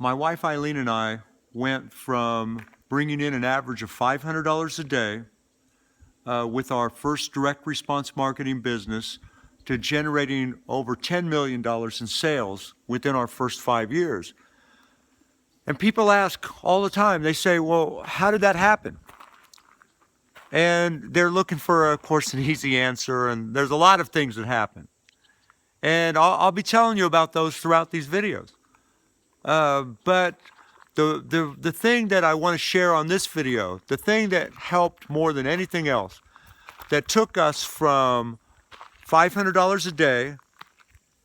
my wife Eileen and I went from bringing in an average of $500 a day with our first direct response marketing business to generating over $10 million in sales within our first 5 years. And people ask all the time, they say, well, how did that happen? And they're looking for, of course, an easy answer, and there's a lot of things that happen. And I'll be telling you about those throughout these videos. But the thing that I want to share on this video, the thing that helped more than anything else, that took us from $500 a day,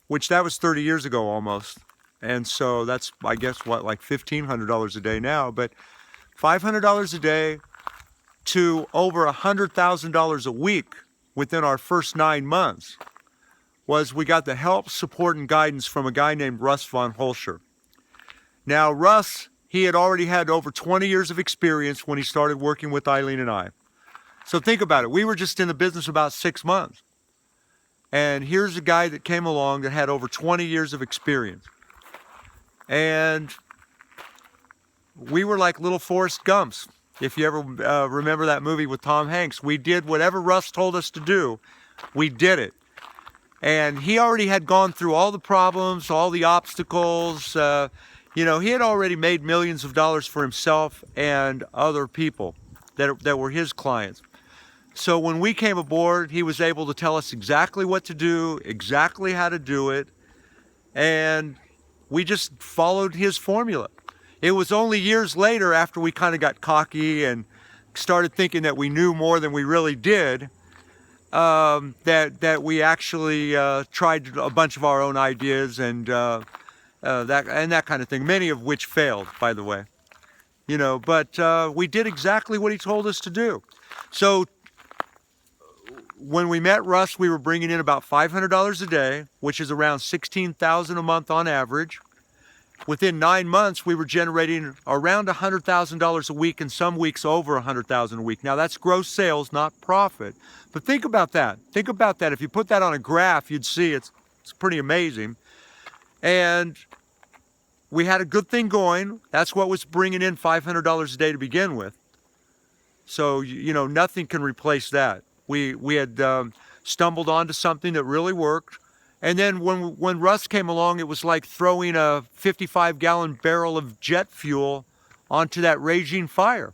which that was 30 years ago almost, and so that's, I guess, what, like $1,500 a day now, but $500 a day to over $100,000 a week within our first 9 months was we got the help, support, and guidance from a guy named Russ Von Hoelscher. Now, Russ, he had already had over 20 years of experience when he started working with Eileen and I. So think about it. We were just in the business about 6 months. And here's a guy that came along that had over 20 years of experience. And we were like little Forrest Gumps. If you ever remember that movie with Tom Hanks, we did whatever Russ told us to do, we did it. And he already had gone through all the problems, all the obstacles. You know, he had already made millions of dollars for himself and other people that were his clients. So when we came aboard, he was able to tell us exactly what to do, exactly how to do it, and we just followed his formula. It was only years later, after we kind of got cocky and started thinking that we knew more than we really did, that we actually tried a bunch of our own ideas and that kind of thing, many of which failed, by the way. You know, but we did exactly what he told us to do. So when we met Russ, we were bringing in about $500 a day, which is around $16,000 a month on average. Within 9 months, we were generating around $100,000 a week, and some weeks over $100,000 a week. Now that's gross sales, not profit. But think about that. Think about that. If you put that on a graph, you'd see it's pretty amazing. And we had a good thing going. That's what was bringing in $500 a day to begin with. So, you know, nothing can replace that. We had stumbled onto something that really worked. And then when Russ came along, it was like throwing a 55-gallon barrel of jet fuel onto that raging fire.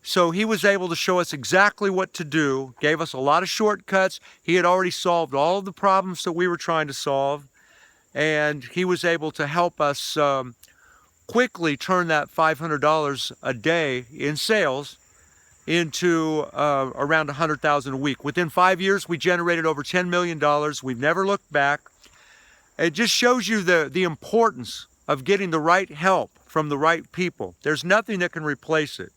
So he was able to show us exactly what to do, gave us a lot of shortcuts. He had already solved all of the problems that we were trying to solve. And he was able to help us quickly turn that $500 a day in sales into around $100,000 a week. Within 5 years, we generated over $10 million. We've never looked back. It just shows you the importance of getting the right help from the right people. There's nothing that can replace it.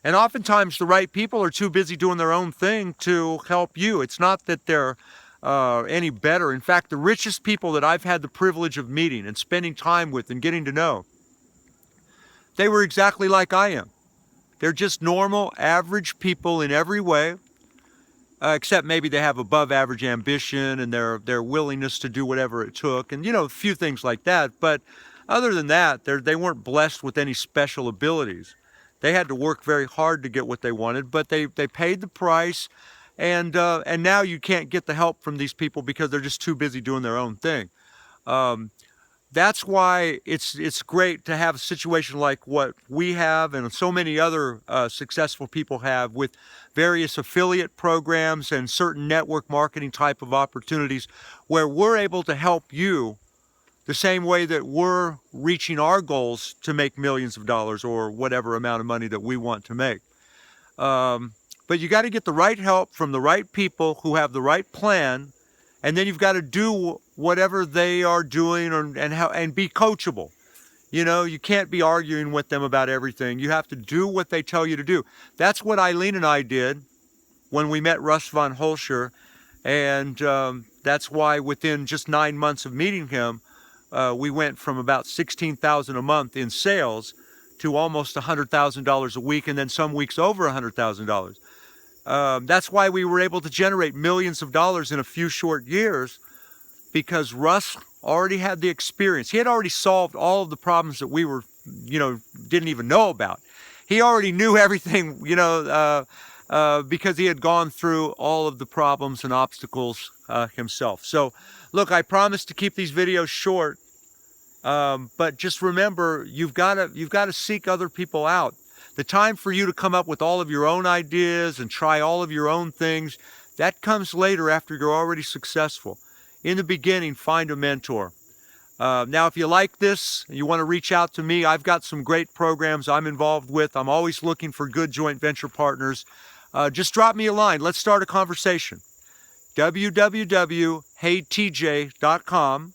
And oftentimes, the right people are too busy doing their own thing to help you. It's not that they're any better. In fact, the richest people that I've had the privilege of meeting and spending time with and getting to know, they were exactly like I am. They're just normal, average people in every way, except maybe they have above average ambition and their willingness to do whatever it took, and, you know, a few things like that. But other than that, they weren't blessed with any special abilities. They had to work very hard to get what they wanted, but they paid the price, and now you can't get the help from these people because they're just too busy doing their own thing. That's why it's great to have a situation like what we have and so many other successful people have with various affiliate programs and certain network marketing type of opportunities where we're able to help you the same way that we're reaching our goals to make millions of dollars or whatever amount of money that we want to make. But you got to get the right help from the right people who have the right plan, and then you've got to do whatever they are doing and be coachable. You know, you can't be arguing with them about everything. You have to do what they tell you to do. That's what Eileen and I did when we met Russ Von Hoelscher, and that's why within just 9 months of meeting him, we went from about $16,000 a month in sales to almost $100,000 a week, and then some weeks over $100,000. That's why we were able to generate millions of dollars in a few short years, because Russ already had the experience. He had already solved all of the problems that we were, didn't even know about. He already knew everything, because he had gone through all of the problems and obstacles himself. So, look, I promise to keep these videos short, but just remember, you've got to seek other people out. The time for you to come up with all of your own ideas and try all of your own things, that comes later after you're already successful. In the beginning, find a mentor. Now, if you like this and you want to reach out to me, I've got some great programs I'm involved with. I'm always looking for good joint venture partners. Just drop me a line. Let's start a conversation. www.heytj.com.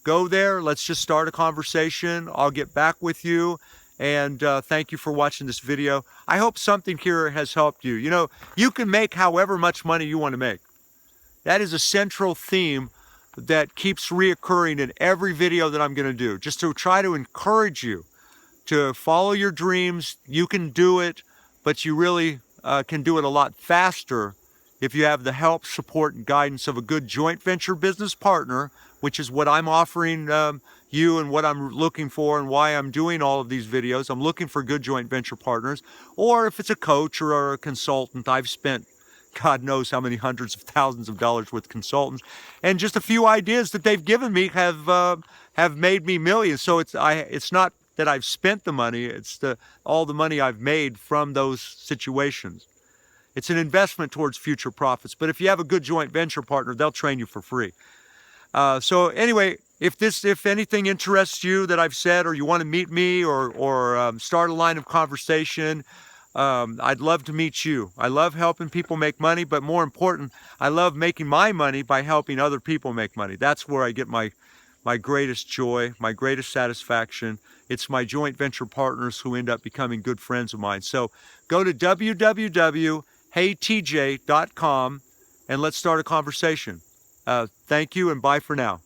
Go there. Let's just start a conversation. I'll get back with you. And thank you for watching this video. I hope something here has helped you. You can make however much money you want to make. That is a central theme that keeps reoccurring in every video that I'm going to do, just to try to encourage you to follow your dreams. You can do it, but you really can do it a lot faster if you have the help, support, and guidance of a good joint venture business partner, which is what I'm offering you and what I'm looking for and why I'm doing all of these videos. I'm looking for good joint venture partners. Or if it's a coach or a consultant, I've spent God knows how many hundreds of thousands of dollars with consultants, and just a few ideas that they've given me have made me millions. So it's not that I've spent the money, it's all the money I've made from those situations. It's an investment towards future profits. But if you have a good joint venture partner, they'll train you for free. So anyway, if anything interests you that I've said, or you want to meet me or start a line of conversation, I'd love to meet you. I love helping people make money, but more important, I love making my money by helping other people make money. That's where I get my greatest joy, my greatest satisfaction. It's my joint venture partners who end up becoming good friends of mine. So go to www.heytj.com and let's start a conversation. Thank you, and bye for now.